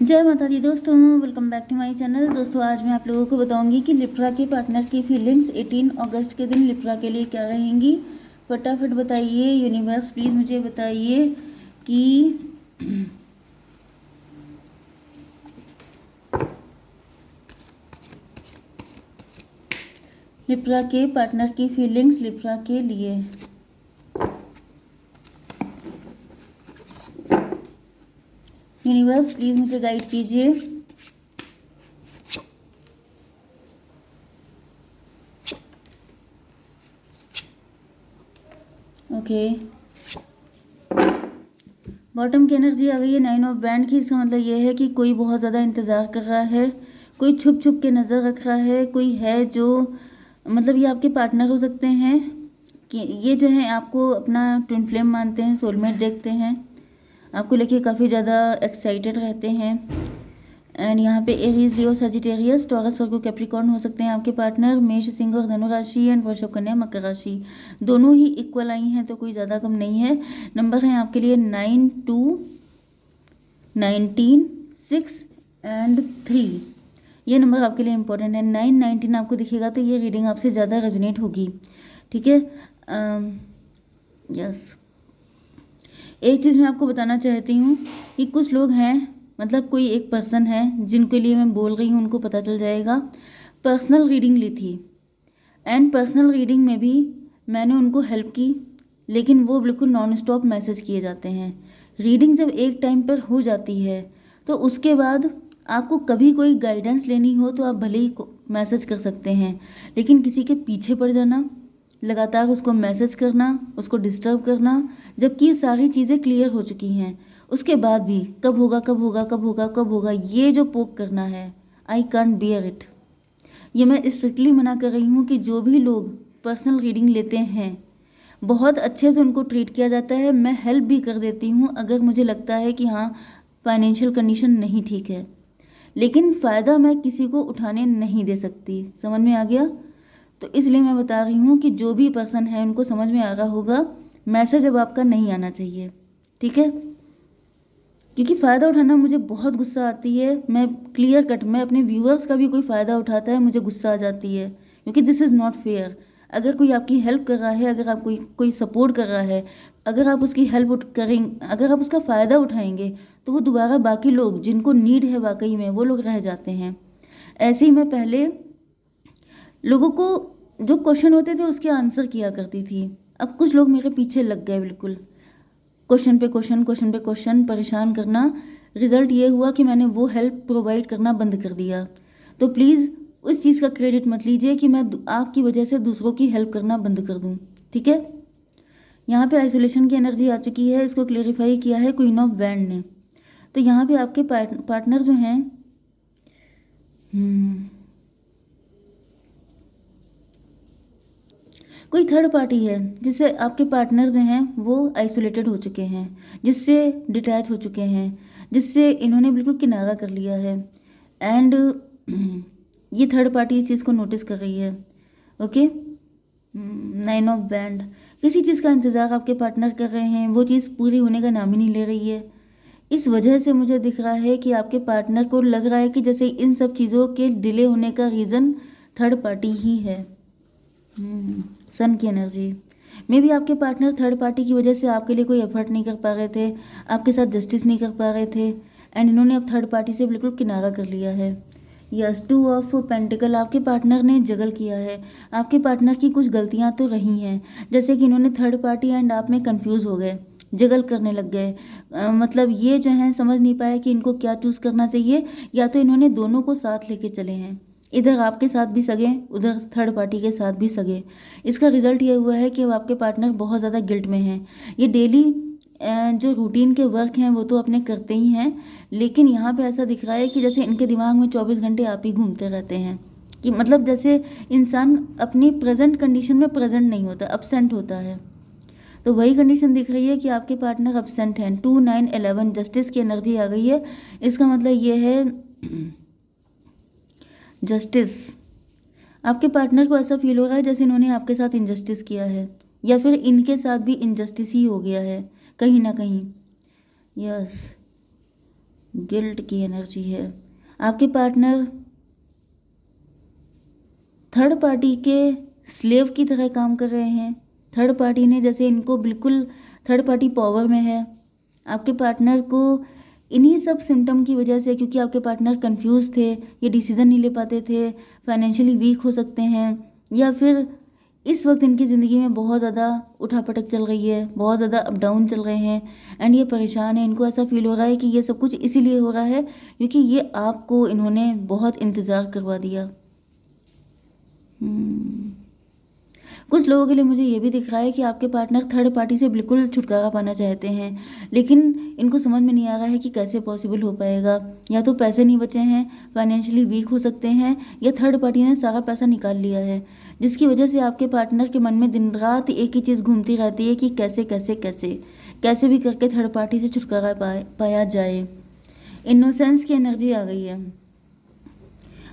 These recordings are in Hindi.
जय माता दी दोस्तों, welcome back to my channel. दोस्तों आज मैं आप लोगों को बताऊंगी कि लिब्रा के पार्टनर की फीलिंग्स 18 अगस्त के दिन लिब्रा के लिए क्या रहेंगी। फटाफट बताइए यूनिवर्स, प्लीज़ मुझे बताइए कि लिब्रा के पार्टनर की फीलिंग्स लिब्रा के लिए। यूनिवर्स प्लीज़ मुझे गाइड कीजिए। ओके, बॉटम की एनर्जी आ गई है 9 ऑफ बैंड की। इसका मतलब ये है कि कोई बहुत ज़्यादा इंतज़ार कर रहा है, कोई छुप छुप के नज़र रख रहा है, कोई है जो मतलब ये आपके पार्टनर हो सकते हैं कि ये जो है आपको अपना ट्विन फ्लेम मानते हैं, सोलमेट देखते हैं, आपको लेके काफ़ी ज़्यादा एक्साइटेड रहते हैं। एंड यहाँ पे एरीज, लियो, सजिटेरियस, टॉरस, वर्गो, कैप्रिकॉर्न हो सकते हैं आपके पार्टनर। मेष, सिंह और धनु राशि एंड वृषभ, कन्या, मकर राशि दोनों ही इक्वल आई हैं, तो कोई ज़्यादा कम नहीं है। नंबर है आपके लिए 9, 2, 19, 6 एंड 3। ये नंबर आपके लिए इंपॉर्टेंट है। 9, 19 आपको दिखेगा तो ये रीडिंग आपसे ज़्यादा रेजोनेट होगी, ठीक है। यस, एक चीज़ मैं आपको बताना चाहती हूँ कि कुछ लोग हैं, मतलब कोई एक पर्सन है जिनके लिए मैं बोल रही हूँ, उनको पता चल जाएगा। पर्सनल रीडिंग ली थी एंड पर्सनल रीडिंग में भी मैंने उनको हेल्प की, लेकिन वो बिल्कुल नॉन स्टॉप मैसेज किए जाते हैं। रीडिंग जब एक टाइम पर हो जाती है तो उसके बाद आपको कभी कोई गाइडेंस लेनी हो तो आप भले ही मैसेज कर सकते हैं, लेकिन किसी के पीछे पड़ जाना, लगातार उसको मैसेज करना, उसको डिस्टर्ब करना, जबकि ये सारी चीज़ें क्लियर हो चुकी हैं, उसके बाद भी कब होगा कब होगा कब होगा कब होगा, ये जो पोक करना है, आई कांट बियर इट। ये मैं स्ट्रिक्टली मना कर रही हूँ कि जो भी लोग पर्सनल रीडिंग लेते हैं बहुत अच्छे से उनको ट्रीट किया जाता है। मैं हेल्प भी कर देती हूँ अगर मुझे लगता है कि हाँ फाइनेंशियल कंडीशन नहीं ठीक है, लेकिन फ़ायदा मैं किसी को उठाने नहीं दे सकती। समझ में आ गया? तो इसलिए मैं बता रही हूँ कि जो भी पर्सन है उनको समझ में आ रहा होगा, मैसेज अब आपका नहीं आना चाहिए, ठीक है। क्योंकि फ़ायदा उठाना मुझे बहुत गुस्सा आती है। मैं क्लियर कट, मैं अपने व्यूअर्स का भी कोई फ़ायदा उठाता है मुझे गुस्सा आ जाती है, क्योंकि दिस इज़ नॉट फेयर। अगर कोई आपकी हेल्प कर रहा है, अगर आप कोई सपोर्ट कर रहा है, अगर आप उसकी हेल्प करेंगे, अगर आप उसका फ़ायदा उठाएंगे तो वो दोबारा बाकी लोग जिनको नीड है वाकई में वो लोग रह जाते हैं। ऐसे ही मैं पहले लोगों को जो क्वेश्चन होते थे उसके आंसर किया करती थी। अब कुछ लोग मेरे पीछे लग गए, बिल्कुल क्वेश्चन पे क्वेश्चन, क्वेश्चन पे क्वेश्चन, परेशान करना। रिजल्ट ये हुआ कि मैंने वो हेल्प प्रोवाइड करना बंद कर दिया। तो प्लीज़ उस चीज़ का क्रेडिट मत लीजिए कि मैं आपकी वजह से दूसरों की हेल्प करना बंद कर दूँ, ठीक है। यहाँ पे आइसोलेशन की एनर्जी आ चुकी है, इसको क्लेरिफाई किया है क्वीन ऑफ वैंड ने। तो यहाँ पे आपके पार्टनर जो हैं, कोई थर्ड पार्टी है जिससे आपके पार्टनर जो हैं वो आइसोलेटेड हो चुके हैं, जिससे डिटैच हो चुके हैं, जिससे इन्होंने बिल्कुल किनारा कर लिया है। एंड ये थर्ड पार्टी इस चीज़ को नोटिस कर रही है, ओके। 9 ऑफ बैंड, किसी चीज़ का इंतज़ार आपके पार्टनर कर रहे हैं, वो चीज़ पूरी होने का नाम ही नहीं ले रही है। इस वजह से मुझे दिख रहा है कि आपके पार्टनर को लग रहा है कि जैसे इन सब चीज़ों के डिले होने का रीज़न थर्ड पार्टी ही है। सन की एनर्जी में भी आपके पार्टनर थर्ड पार्टी की वजह से आपके लिए कोई एफर्ट नहीं कर पा रहे थे, आपके साथ जस्टिस नहीं कर पा रहे थे, एंड इन्होंने अब थर्ड पार्टी से बिल्कुल किनारा कर लिया है। यस, 2 ऑफ पेंटिकल, आपके पार्टनर ने जगल किया है। आपके पार्टनर की कुछ गलतियां तो रही हैं, जैसे कि इन्होंने थर्ड पार्टी एंड आप में कंफ्यूज हो गए, जगल करने लग गए। मतलब ये जो है समझ नहीं पाया कि इनको क्या चूज़ करना चाहिए, या तो इन्होंने दोनों को साथ लेके चले हैं, इधर आपके साथ भी सगे, उधर थर्ड पार्टी के साथ भी सगे। इसका रिजल्ट ये हुआ है कि अब आपके पार्टनर बहुत ज़्यादा गिल्ट में हैं। ये डेली जो रूटीन के वर्क हैं वो तो अपने करते ही हैं, लेकिन यहाँ पे ऐसा दिख रहा है कि जैसे इनके दिमाग में 24 घंटे आप ही घूमते रहते हैं, कि मतलब जैसे इंसान अपनी प्रेजेंट कंडीशन में प्रेजेंट नहीं होता, अपसेंट होता है। तो वही कंडीशन दिख रही है कि आपके पार्टनर अपसेंट हैं। 2, 9, 11 जस्टिस की एनर्जी आ गई है। इसका मतलब ये है जस्टिस। आपके पार्टनर को ऐसा फील हो रहा है जैसे इन्होंने आपके साथ इनजस्टिस किया है, या फिर इनके साथ भी इनजस्टिस ही हो गया है कहीं ना कहीं। यस, गिल्ट की एनर्जी है। आपके पार्टनर थर्ड पार्टी के स्लेव की तरह काम कर रहे हैं। थर्ड पार्टी ने जैसे इनको बिल्कुल, थर्ड पार्टी पावर में है। आपके पार्टनर को इन्हीं सब सिम्टम की वजह से, क्योंकि आपके पार्टनर कंफ्यूज थे, ये डिसीज़न नहीं ले पाते थे, फाइनेंशियली वीक हो सकते हैं, या फिर इस वक्त इनकी ज़िंदगी में बहुत ज़्यादा उठापटक चल रही है, बहुत ज़्यादा अप डाउन चल रहे हैं एंड ये परेशान है। इनको ऐसा फील हो रहा है कि ये सब कुछ इसीलिए हो रहा है क्योंकि ये आपको इन्होंने बहुत इंतज़ार करवा दिया। कुछ लोगों के लिए मुझे ये भी दिख रहा है कि आपके पार्टनर थर्ड पार्टी से बिल्कुल छुटकारा पाना चाहते हैं, लेकिन इनको समझ में नहीं आ रहा है कि कैसे पॉसिबल हो पाएगा। या तो पैसे नहीं बचे हैं, फाइनेंशियली वीक हो सकते हैं, या थर्ड पार्टी ने सारा पैसा निकाल लिया है, जिसकी वजह से आपके पार्टनर के मन में दिन रात एक ही चीज़ घूमती रहती है कि कैसे कैसे कैसे कैसे भी करके थर्ड पार्टी से छुटकारा पाया जाए। इनोसेंस की एनर्जी आ गई है।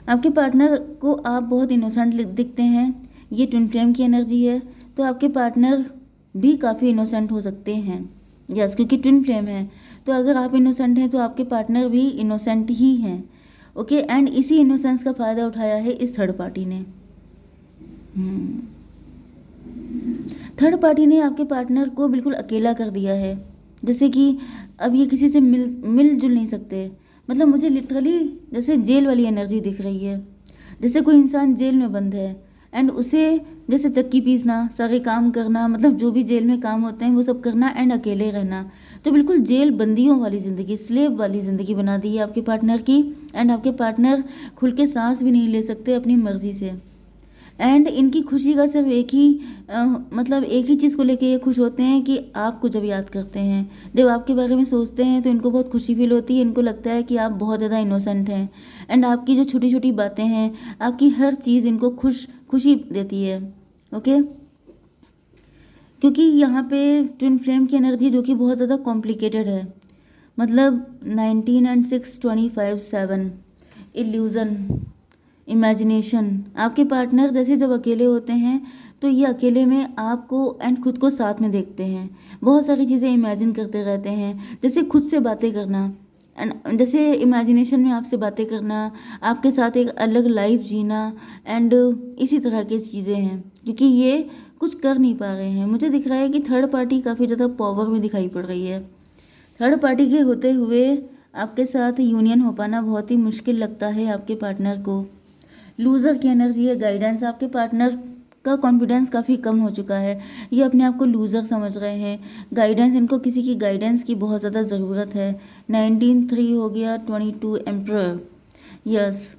आपके पार्टनर को आप बहुत इनोसेंट दिखते हैं, ये ट्विन फ्लेम की एनर्जी है। तो आपके पार्टनर भी काफ़ी इनोसेंट हो सकते हैं, यस, क्योंकि ट्विन फ्लेम है। तो अगर आप इनोसेंट हैं तो आपके पार्टनर भी इनोसेंट ही हैं, ओके। एंड इसी इनोसेंस का फ़ायदा उठाया है इस थर्ड पार्टी ने। थर्ड पार्टी ने आपके पार्टनर को बिल्कुल अकेला कर दिया है, जैसे कि अब ये किसी से मिलजुल नहीं सकते। मतलब मुझे लिटरली जैसे जेल वाली एनर्जी दिख रही है, जैसे कोई इंसान जेल में बंद है एंड उसे जैसे चक्की पीसना, सारे काम करना, मतलब जो भी जेल में काम होते हैं वो सब करना एंड अकेले रहना। तो बिल्कुल जेल बंदियों वाली ज़िंदगी, स्लेव वाली ज़िंदगी बना दी है आपके पार्टनर की। एंड आपके पार्टनर खुल के सांस भी नहीं ले सकते अपनी मर्जी से। एंड इनकी खुशी का सिर्फ एक ही मतलब एक ही चीज़ को लेके ये खुश होते हैं कि आपको जब याद करते हैं, जब आपके बारे में सोचते हैं तो इनको बहुत खुशी फील होती है। इनको लगता है कि आप बहुत ज़्यादा इनोसेंट हैं एंड आपकी जो छोटी छोटी बातें हैं, आपकी हर चीज़ इनको खुशी देती है, ओके। क्योंकि यहाँ पे ट्विन फ्लेम की एनर्जी जो कि बहुत ज़्यादा कॉम्प्लिकेटेड है, मतलब 19 and 6 25 7 इल्यूज़न, इमेजिनेशन। आपके पार्टनर जैसे जब अकेले होते हैं तो ये अकेले में आपको एंड खुद को साथ में देखते हैं, बहुत सारी चीज़ें इमेजिन करते रहते हैं, जैसे खुद से बातें करना एंड जैसे इमेजिनेशन में आपसे बातें करना, आपके साथ एक अलग लाइफ जीना एंड इसी तरह की चीज़ें हैं, क्योंकि ये कुछ कर नहीं पा रहे हैं। मुझे दिख रहा है कि थर्ड पार्टी काफ़ी ज़्यादा पावर में दिखाई पड़ रही है। थर्ड पार्टी के होते हुए आपके साथ यूनियन हो पाना बहुत ही मुश्किल लगता है आपके पार्टनर को। लूज़र की एनर्जी है, गाइडेंस। आपके पार्टनर का कॉन्फिडेंस काफ़ी कम हो चुका है, ये अपने आप को लूज़र समझ रहे हैं। गाइडेंस, इनको किसी की गाइडेंस की बहुत ज़्यादा ज़रूरत है। 19 3 हो गया, 22 एम्परर, यस।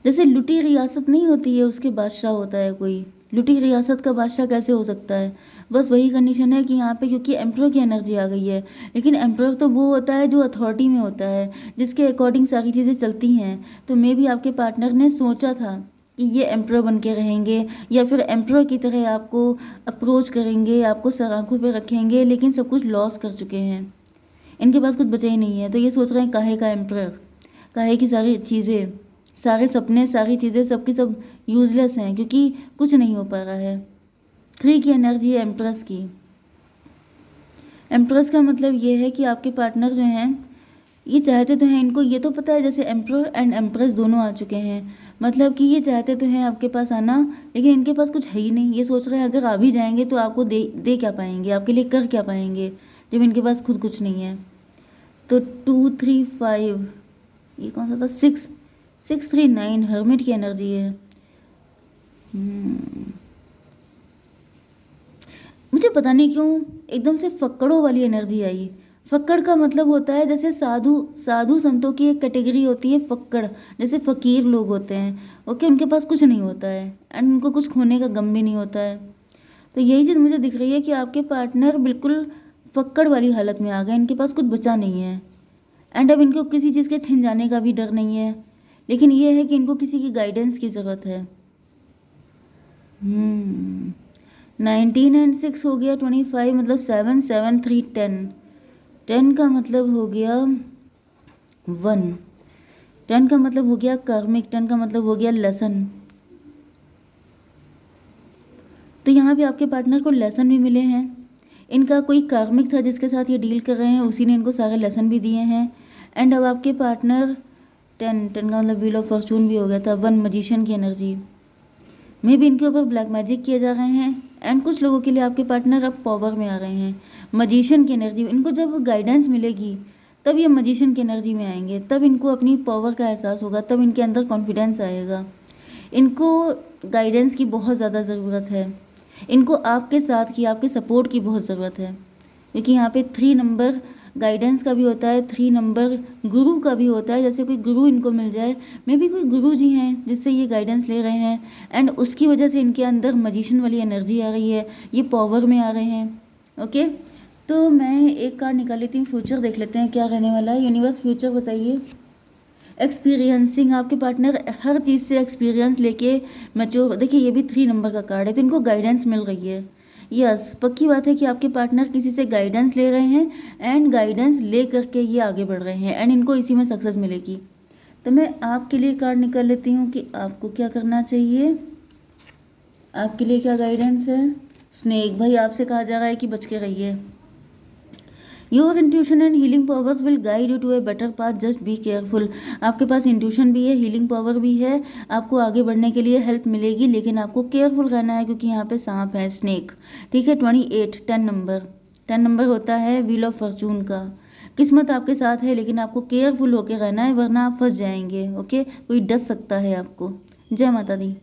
जैसे लुटी रियासत नहीं होती है, उसके बादशाह होता है कोई। लुटी रियासत का बादशाह कैसे हो सकता है? बस वही कंडीशन है कि यहाँ पे क्योंकि एम्परर की एनर्जी आ गई है, लेकिन एम्परर तो वो होता है जो अथॉरिटी में होता है, जिसके अकॉर्डिंग सारी चीज़ें चलती हैं। तो मे भी आपके पार्टनर ने सोचा था कि ये एम्परर बन के रहेंगे या फिर एम्परर की तरह आपको अप्रोच करेंगे, आपको सराखों पे रखेंगे, लेकिन सब कुछ लॉस कर चुके हैं। इनके पास कुछ बचा ही नहीं है, तो ये सोच रहे हैं काहे का एम्परर, काहे की सारी चीज़ें, सारे सपने, सारी चीज़ें सबकी सब यूजलेस हैं क्योंकि कुछ नहीं हो पा रहा है। 3 की एनर्जी है एम्प्रेस की। एम्प्रेस का मतलब ये है कि आपके पार्टनर जो हैं ये चाहते तो हैं, इनको ये तो पता है जैसे एम्प्रर एंड एम्प्रेस दोनों आ चुके हैं, मतलब कि ये चाहते तो हैं आपके पास आना, लेकिन इनके पास कुछ है ही नहीं। ये सोच रहे हैं अगर आ भी जाएंगे तो आपको दे क्या पाएंगे, आपके लिए कर क्या पाएंगे जब इनके पास खुद कुछ नहीं है। तो 2 3 5, ये कौन सा था, 6 3 9 हर्मिट की एनर्जी है। मुझे पता नहीं क्यों एकदम से फक्कड़ों वाली एनर्जी आई। फक्कड़ का मतलब होता है जैसे साधु संतों की एक कैटेगरी होती है फक्कड़, जैसे फकीर लोग होते हैं, ओके। उनके पास कुछ नहीं होता है एंड उनको कुछ खोने का गम भी नहीं होता है। तो यही चीज़ मुझे दिख रही है कि आपके पार्टनर बिल्कुल फक्कड़ वाली हालत में आ गए, इनके पास कुछ बचा नहीं है एंड अब इनको किसी चीज़ के छिन जाने का भी डर नहीं है, लेकिन ये है कि इनको किसी की गाइडेंस की ज़रूरत है। 19 and 6 हो गया 25, मतलब 7 7 3 10। 10 का मतलब हो गया 1, 10 का मतलब हो गया कर्मिक, 10 का मतलब हो गया लेसन। तो यहाँ पे आपके पार्टनर को लेसन भी मिले हैं। इनका कोई कार्मिक था जिसके साथ ये डील कर रहे हैं, उसी ने इनको सारे लेसन भी दिए हैं। एंड अब आपके पार्टनर 10 का मतलब व्हील ऑफ फॉर्चून भी हो गया था, 1 मजिशियन की एनर्जी में भी इनके ऊपर ब्लैक मैजिक किए जा रहे हैं। एंड कुछ लोगों के लिए आपके पार्टनर अब पावर में आ रहे हैं, मजिशियन की एनर्जी। इनको जब गाइडेंस मिलेगी तब ये मजिशियन की एनर्जी में आएंगे, तब इनको अपनी पावर का एहसास होगा, तब इनके अंदर कॉन्फिडेंस आएगा। इनको गाइडेंस की बहुत ज़्यादा ज़रूरत है, इनको आपके साथ की, आपके सपोर्ट की बहुत ज़रूरत है, क्योंकि यहाँ पे 3 नंबर गाइडेंस का भी होता है, 3 नंबर गुरु का भी होता है। जैसे कोई गुरु इनको मिल जाए, मे भी कोई गुरु जी हैं जिससे ये गाइडेंस ले रहे हैं, एंड उसकी वजह से इनके अंदर मजिशियन वाली एनर्जी आ रही है, ये पावर में आ रहे हैं। ओके, तो मैं एक कार्ड निकाल लेती हूँ, फ्यूचर देख लेते हैं क्या रहने वाला है। यूनिवर्स फ्यूचर बताइए। एक्सपीरियंसिंग, आपके पार्टनर हर चीज़ से एक्सपीरियंस लेके मैच्योर, देखिए ये भी 3 नंबर का कार्ड है, तो इनको गाइडेंस मिल रही है। यस, पक्की बात है कि आपके पार्टनर किसी से गाइडेंस ले रहे हैं, एंड गाइडेंस ले करके ये आगे बढ़ रहे हैं, एंड इनको इसी में सक्सेस मिलेगी। तो मैं आपके लिए कार्ड निकाल लेती हूँ कि आपको क्या करना चाहिए, आपके लिए क्या गाइडेंस है। स्नेक, भाई आपसे कहा जा रहा है कि बच के रहिए। Your intuition and healing powers will guide you to a better path, just be careful. आपके पास इंट्यूशन भी है, हीलिंग पावर भी है, आपको आगे बढ़ने के लिए हेल्प मिलेगी, लेकिन आपको केयरफुल रहना है, क्योंकि यहाँ पे सांप है, स्नेक। ठीक है, 28 10 नंबर होता है व्हील ऑफ फॉर्चून का। किस्मत आपके साथ है, लेकिन आपको केयरफुल होकर रहना है, वरना आप फंस जाएंगे। ओके, कोई डस सकता है आपको। जय माता दी।